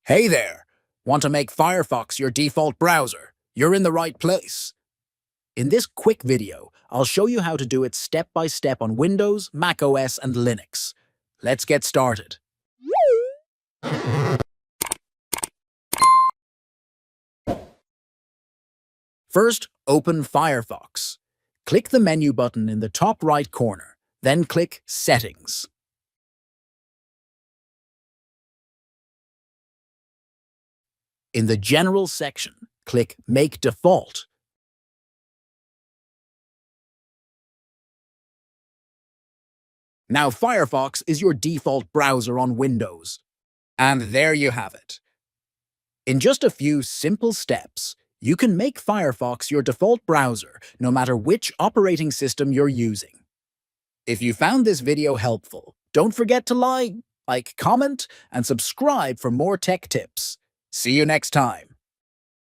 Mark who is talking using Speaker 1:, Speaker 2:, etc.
Speaker 1: Hey there! Want to make Firefox your default browser? You're in the right place. In this quick video, I'll show you how to do it step by step on Windows, macOS, and Linux. Let's get started. First, open Firefox. Click the menu button in the top right corner, then click Settings. In the General section, click Make Default. Now Firefox is your default browser on Windows. And there you have it. In just a few simple steps, you can make Firefox your default browser no matter which operating system you're using. If you found this video helpful, don't forget to like, comment, and subscribe for more tech tips. See you next time.